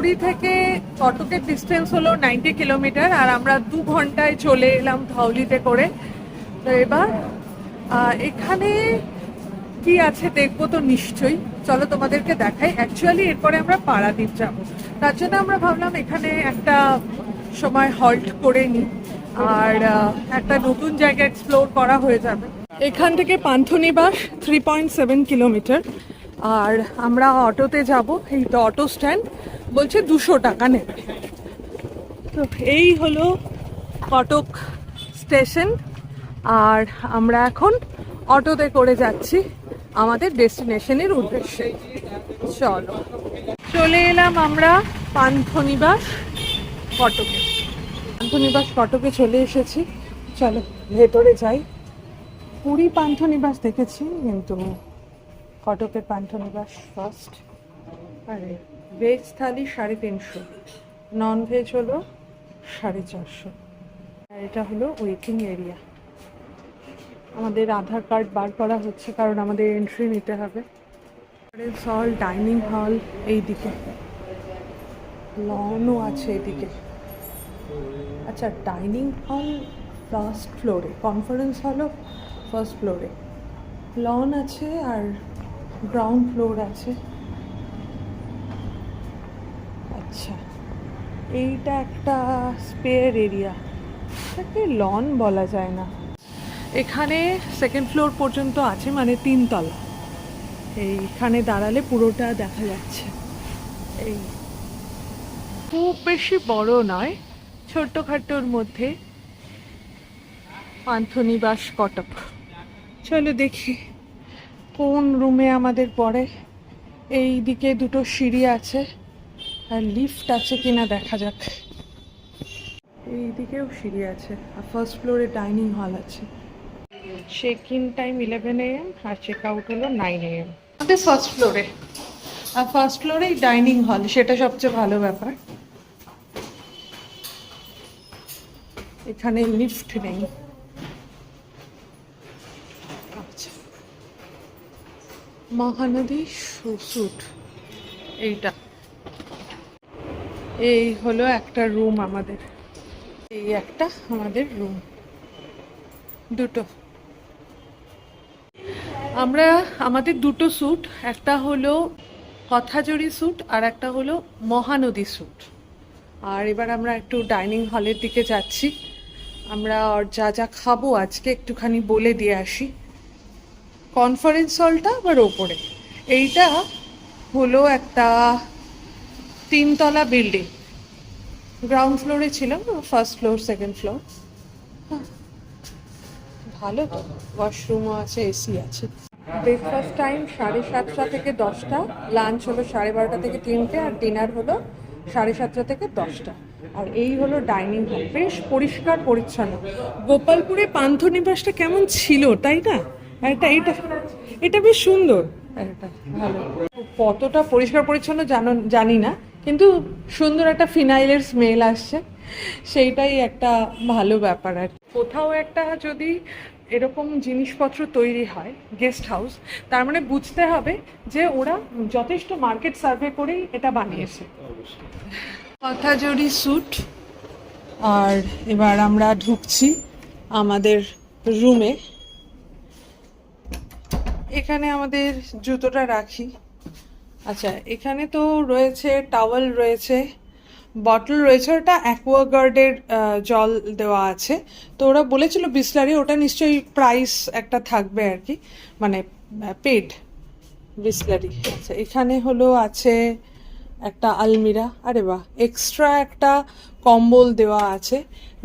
পুরী থেকে কটকের ডিস্টেন্স হলো 90 কিলোমিটার, আর আমরা 2 ঘন্টায় চলে এলাম ধউলিতে করে। তো এবার এখানে কি আছে দেখবো তো নিশ্চয়ই, চলো তোমাদেরকে দেখাই। অ্যাকচুয়ালি এরপরে আমরা পারাদ্বীপ যাব, তার জন্য আমরা ভাবলাম এখানে একটা সময় হল্ট করে নিই, আর একটা নতুন জায়গা এক্সপ্লোর করা হয়ে যাবে। এখান থেকে পান্থনিবাস 3.7 কিলোমিটার, আর আমরা অটোতে যাব। এই তো অটো স্ট্যান্ড, বলছে 200 টাকা নেবে। তো এই হলো কটক স্টেশন, আর আমরা এখন অটোতে করে যাচ্ছি আমাদের ডেস্টিনেশনের উদ্দেশ্যে। চলো, চলে এলাম আমরা পান্থনিবাস কটকে। পান্থনিবাস কটকে চলে এসেছি, চলো ভেতরে যাই। পুরী পান্থনিবাস দেখেছি, কিন্তু কটকের পান্থনিবাস ফার্স্ট। আরে ভেজ থালি 350, নন ভেজ হলো 450, আর এটা হলো ওয়েটিং এরিয়া। আমাদের আধার কার্ড বার করা হচ্ছে, কারণ আমাদের এন্ট্রি নিতে হবে। হল, ডাইনিং হল এইদিকে, লনও আছে এদিকে। আচ্ছা, ডাইনিং হল ফার্স্ট ফ্লোরে, কনফারেন্স হলও ফার্স্ট ফ্লোরে, লন আছে আর গ্রাউন্ড ফ্লোর আছে। আচ্ছা, এইটা একটা স্পেয়ার এরিয়া, এটাকে লন বলা যায় না। এখানে সেকেন্ড ফ্লোর পর্যন্ত আছে, মানে 3 তলা। এইখানে দাঁড়ালে পুরোটা দেখা যাচ্ছে। এই খুব বেশি বড় নয়, ছোট্টখাট্টোর মধ্যে পান্থনিবাস কটক। চলো দেখি কোন রুমে আমাদের পড়ে। এই দিকে 2টো সিঁড়ি আছে, আর লিফট আছে কিনা দেখা যাক। এই দিকেও সিঁড়ি আছে, আর ফার্স্ট ফ্লোরে ডাইনিং হল আছে। চেক ইন টাইম 11 AM, আর চেক আউট হলো 9 AM। আমাদের ফার্স্ট ফ্লোরে, আর ফার্স্ট ফ্লোরেই ডাইনিং হল, সেটা সবচেয়ে ভালো ব্যাপার। এখানে লিফট নেই। আচ্ছা, মহানদী স্যুট, এইটা। এই হলো একটা রুম আমাদের, এই একটা আমাদের রুম, 2টো। আমাদের 2টো স্যুট, একটা হলো কথাজড়ি স্যুট আর একটা হলো মহানদী স্যুট। আর এবার আমরা একটু ডাইনিং হলের দিকে যাচ্ছি। আমরা যা যা খাবো আজকে একটুখানি বলে দিয়ে আসি। কনফারেন্স হলটা আবার ওপরে, এইটা হলো একটা 3 তলা বিল্ডিং। গ্রাউন্ড ফ্লোরে ছিলাম, ফার্স্ট ফ্লোর সেকেন্ড ফ্লোর। ভালো তো, ওয়াশরুমও আছে, এসি আছে। ব্রেকফাস্ট টাইম 7:30 থেকে 10টা, লাঞ্চ হলো 12:30 থেকে 3টে, আর ডিনার হলো 7:30 থেকে 10টা। আর এই হলো ডাইনিং হল, বেশ পরিষ্কার পরিচ্ছন্ন। গোপালপুরে পান্থনিবাসটা কেমন ছিল তাই না? এটা এটা এটা বেশ সুন্দর, এটা ভালো। কতটা পরিষ্কার পরিচ্ছন্ন জানি না, কিন্তু সুন্দর একটা ফিনাইলের স্মেল আসছে, সেইটাই একটা ভালো ব্যাপার। আর কোথাও একটা যদি এরকম জিনিসপত্র তৈরি হয়, গেস্ট হাউস, তার মানে বুঝতে হবে যে ওরা যথেষ্ট মার্কেট সার্ভে করেই এটা বানিয়েছে। কথাজড়ি স্যুট। আর এবার আমরা ঢুকছি আমাদের রুমে। এখানে আমাদের জুতোটা রাখি। আচ্ছা, এখানে তো রয়েছে টাওয়েল, রয়েছে বটল, রয়েছে ওটা অ্যাকোয়াগার্ডের জল দেওয়া আছে। তো ওরা বলেছিল বিসলারি, ওটা নিশ্চয়ই প্রাইস একটা থাকবে আর কি, মানে পেড বিসলারি। আচ্ছা, এখানে হলো আছে একটা আলমিরা। আরে বাহ, এক্সট্রা একটা কম্বল দেওয়া আছে,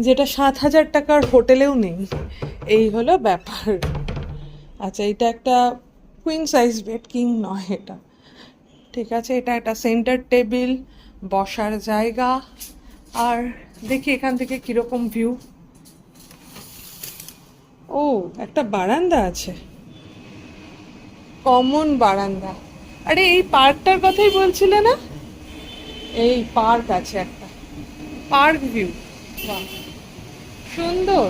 যেটা 7,000 টাকার হোটেলেও নেই। এই হলো ব্যাপার। আচ্ছা, এটা একটা কুইন সাইজ বেড, কিং নয় এটা। ঠিক আছে, এটা একটা সেন্টার টেবিল, বসার জায়গা। আর দেখি এখান থেকে কিরকম ভিউ। ও, একটা বারান্দা আছে, কমন বারান্দা। আরে এই পার্কটার কথাই বলছিলে না? এই পার্ক আছে একটা, পার্ক ভিউ, বাহ সুন্দর।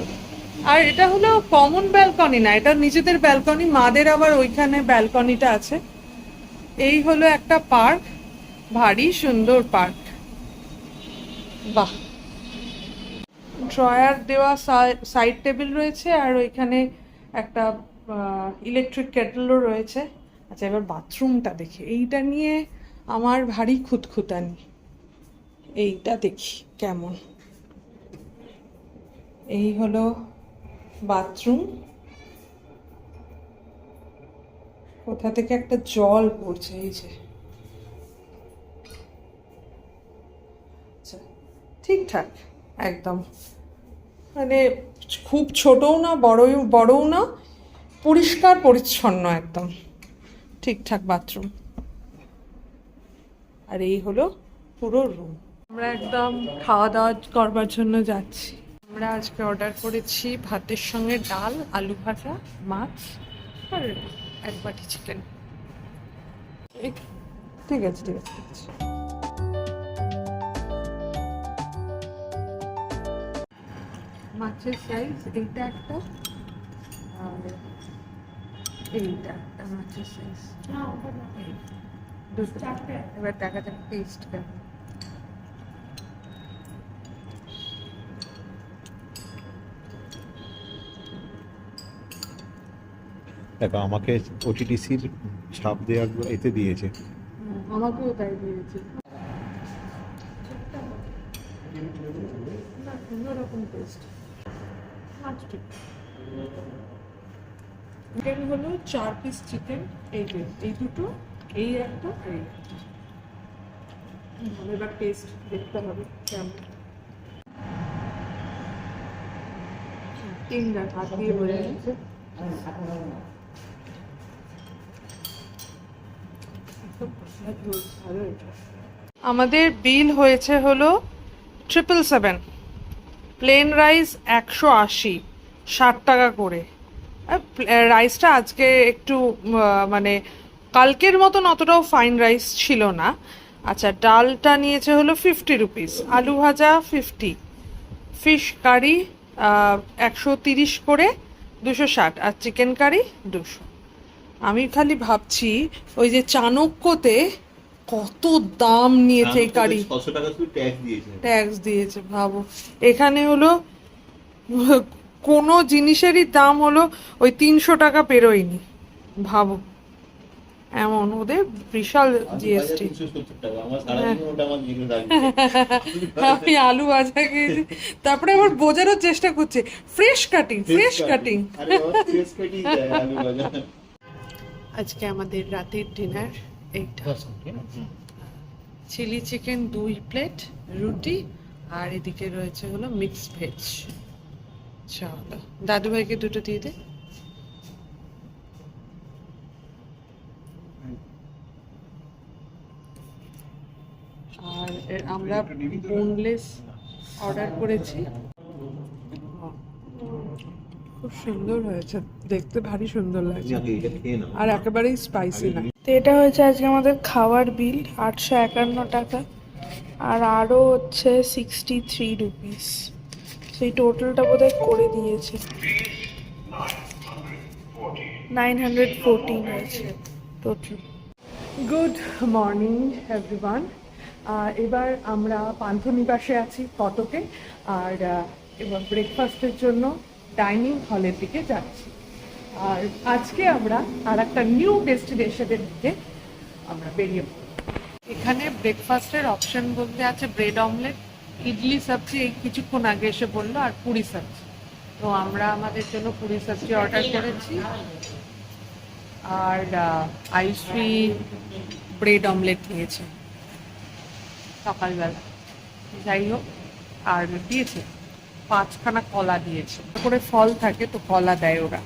আর এটা হলো কমন ব্যালকনি না, এটা নিজেদের ব্যালকনি, মাদের আবার ওইখানে ব্যালকনিটা আছে। এই হলো একটা পার্ক, ভারী সুন্দর পার্ক। বাহ, ড্রয়ার দেওয়া সাইড টেবিল রয়েছে, আর ওইখানে একটা ইলেকট্রিক কেটলও রয়েছে। আচ্ছা, এবার বাথরুমটা দেখি, এইটা নিয়ে আমার ভারী খুঁতখুঁতানি। এইটা দেখি কেমন। এই হলো বাথরুম। কোথা থেকে একটা জল পড়ছে, এই যে। আচ্ছা, ঠিকঠাক একদম, মানে খুব ছোটও না, বড়ও না, পরিষ্কার পরিচ্ছন্ন একদম ঠিকঠাক বাথরুম। আর এই হলো পুরো রুম। আমরা একদম খাওয়া দাওয়া করবার জন্য যাচ্ছি। আমরা আজকে অর্ডার করেছি ভাতের সঙ্গে ডাল, আলু ভাজা, মাছ আর এক বাটি চিকেন। ঠিক আছে ঠিক আছে ঠিক আছে। মাছের সাইজ এইটা একটা, আর এইটা একটা মাছের সাইজ, দুটো। এবার দেখা যাক টেস্ট কেমন। দেখো, আমাকে ওটিটিসির ছাপ দেওয়ার এতে দিয়েছে। আমাকেও তাই দিয়েছে। না, অন্যরকম টেস্ট। চিকেন হলো 4 পিস চিকেন, এই দুটো, এই একটা, এই একটা। ভালো, এবার টেস্ট দেখতে হবে কেমন। তিনটা হাত দিয়ে বোঝা যাচ্ছে। আমাদের বিল হয়েছে হলো 777, প্লেন রাইস 180, 60 টাকা করে। রাইসটা আজকে একটু মানে কালকের মতন অতটাও ফাইন রাইস ছিল না। আচ্ছা, ডালটা নিয়েছে হলো 50 রুপিস, আলু ভাজা 50, ফিশ কারি 130 করে 260, আর চিকেন কারি 200। আমি খালি ভাবছি ওই যে চাণক্যতে কত দাম নিয়েছে এই কারি, 600 টাকা শুধু ট্যাক্স দিয়েছে। ভাবো, এখানে হলো কোনো জিনিসেরই দাম হলো ওই 300 টাকা পেরোয়নি। ভাবো, এমন ওদের বিশাল জিএসটি। আমি আলু ভাজা খেয়েছি, তারপরে আবার বোঝানোর চেষ্টা করছে ফ্রেশ কাটিং, ফ্রেশ কাটিং। আজকে আমাদের রাতের ডিনার এইটা, চিলি চিকেন 2 প্লেট, রুটি, আর এদিকে রয়েছে হলো মিক্স ভেজ। চলো, দাদু ভাইকে দুটো দিয়ে দে। আর আমরা বোনলেস অর্ডার করেছি। খুব সুন্দর হয়েছে দেখতে, ভারী সুন্দর লাগছে, আর একেবারেই স্পাইসি না। তো এটা হয়েছে আজকে আমাদের খাওয়ার বিল 851 টাকা, আর আরও হচ্ছে 63 রুপিস। সেই টোটালটা বোধহয় করে দিয়েছে 914 হয়েছে টোটাল। Good morning everyone. এবার আমরা পান্থনিবাসে আছি কটকে, আর এবার ব্রেকফাস্টের জন্য ডাইনিং হলের দিকে যাচ্ছি। আর আজকে আমরা আর একটা নিউ ডেস্টিনেশনের দিকে আমরা বেরিয়ে পড়ব। এখানে ব্রেকফাস্টের অপশন বলতে আছে ব্রেড অমলেট, ইডলি সবজি, এই কিছুক্ষণ আগে এসে বললো, আর পুরি সবজি। তো আমরা আমাদের জন্য পুরি সবজি অর্ডার করেছি, আর আইসি ব্রেড অমলেট নিয়েছে সকালবেলা। যাই হোক, আর দিয়েছে 5খানা কলা দিয়েছে, করে ফল থাকে তো কলা দেয় ওরা,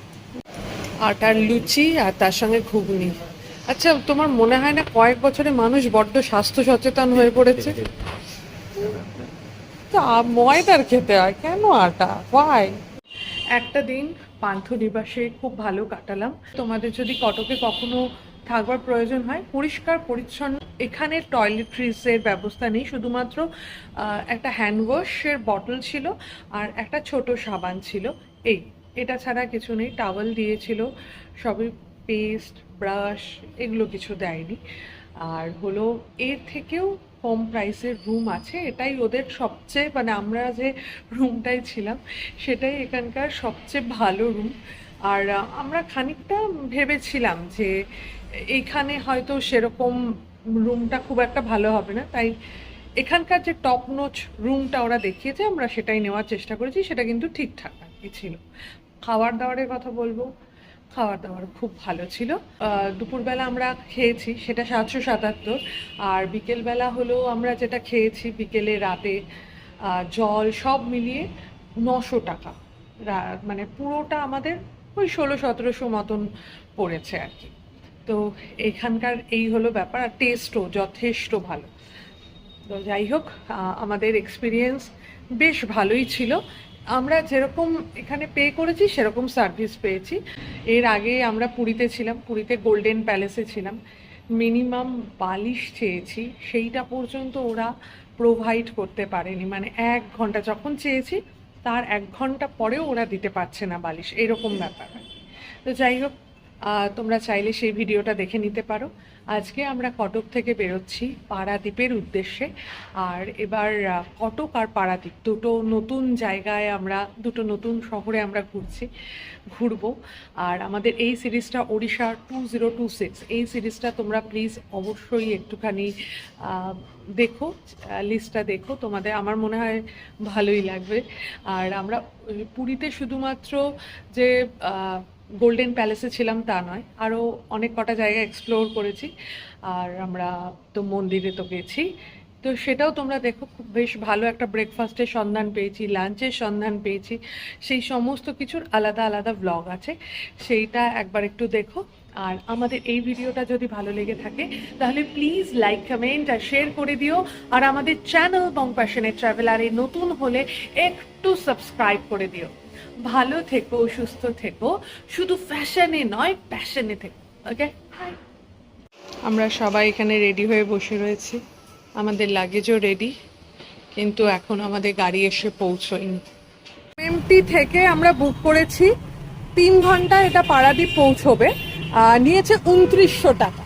আটার লুচি আর তার সঙ্গে ঘুগনি। আচ্ছা, তোমার মনে হয় না কয়েক বছরে মানুষ বড্ড স্বাস্থ্য সচেতন হয়ে পড়েছে? ময়দার খেতে হয় কেন, আটা ওয়াই। একটা দিন পান্থনিবাসে খুব ভালো কাটালাম। তোমাদের যদি কটকে কখনো থাকবার প্রয়োজন হয়, পরিষ্কার পরিচ্ছন্ন, এখানে টয়লেট্রিজের ব্যবস্থা নেই, শুধুমাত্র একটা হ্যান্ড ওয়াশের বটল ছিল আর একটা ছোট সাবান ছিল, এটা ছাড়া কিছু নেই। টাওয়েল দিয়েছিল, সবই পেস্ট, ব্রাশ, এগুলো কিছু দেয়নি। আর হলো এর থেকেও কম প্রাইসের রুম আছে। এটাই ওদের সবচেয়ে, মানে আমরা যে রুমটাই ছিলাম সেটাই এখানকার সবচেয়ে ভালো রুম। আর আমরা খানিকটা ভেবেছিলাম যে এইখানে হয়তো সেরকম রুমটা খুব একটা ভালো হবে না, তাই এখানকার যে টপ নোচ রুমটা ওরা দেখিয়েছে আমরা সেটাই নেওয়ার চেষ্টা করেছি। সেটা কিন্তু ঠিকঠাক আর কি ছিল। খাবার দাবারের কথা বলবো, খাবার দাবার খুব ভালো ছিল। দুপুরবেলা আমরা খেয়েছি সেটা 777, আর বিকেলবেলা হলো আমরা যেটা খেয়েছি বিকেলে রাতে জল সব মিলিয়ে 900 টাকা। মানে পুরোটা আমাদের ওই 1600-1700 মতন পড়েছে আর কি। তো এখানকার এই হলো ব্যাপার, আর টেস্টও যথেষ্ট ভালো। তো যাই হোক, আমাদের এক্সপিরিয়েন্স বেশ ভালোই ছিল। আমরা যেরকম এখানে পে করেছি সেরকম সার্ভিস পেয়েছি। এর আগে আমরা পুরীতে ছিলাম, পুরীতে গোল্ডেন প্যালেসে ছিলাম। মিনিমাম বালিশ চেয়েছি, সেইটা পর্যন্ত ওরা প্রোভাইড করতে পারেনি। মানে 1 ঘন্টা যখন চেয়েছি তার 1 ঘন্টা পরেও ওরা দিতে পারছে না বালিশ, এরকম ব্যাপার। তো যাই হোক, তোমরা চাইলে সেই ভিডিওটা দেখে নিতে পারো। আজকে আমরা কটক থেকে বেরোচ্ছি পারাদ্বীপের উদ্দেশ্যে। আর এবার কটক আর পারাদ্বীপ দুটো নতুন জায়গায় আমরা, দুটো নতুন শহরে আমরা ঘুরবো। আর আমাদের এই সিরিজটা ওড়িশা 2026, এই সিরিজটা তোমরা প্লিজ অবশ্যই একটুখানি দেখো, লিস্টটা দেখো, তোমাদের আমার মনে হয় ভালোই লাগবে। আর আমরা পুরীতে শুধুমাত্র যে গোল্ডেন প্যালেসে ছিলাম তা নয়, আরও অনেক কটা জায়গা এক্সপ্লোর করেছি। আর আমরা তো মন্দিরে তো গেছি, তো সেটাও তোমরা দেখো। খুব বেশ ভালো একটা ব্রেকফাস্টের সন্ধান পেয়েছি, লাঞ্চের সন্ধান পেয়েছি, সেই সমস্ত কিছুর আলাদা আলাদা ব্লগ আছে, সেইটা একবার একটু দেখো। আর আমাদের এই ভিডিওটা যদি ভালো লেগে থাকে তাহলে প্লিজ লাইক, কমেন্ট আর শেয়ার করে দিও। আর আমাদের চ্যানেল বং প্যাশনেট ট্রাভেলারে নতুন হলে একটু সাবস্ক্রাইব করে দিও। ভালো থেকো, সুস্থ থেকো, শুধু ফ্যাশনে নয় প্যাশনে থেকো। ওকে, হাই। আমরা সবাই এখানে রেডি হয়ে বসে রয়েছি, আমাদের লাগেজও রেডি, কিন্তু এখন আমাদের গাড়ি এসে পৌঁছয়নি। এমটি থেকে আমরা বুক করেছি 3 ঘন্টা, এটা পারাদ্বীপ পৌঁছবে। নিয়েছে 2900 টাকা।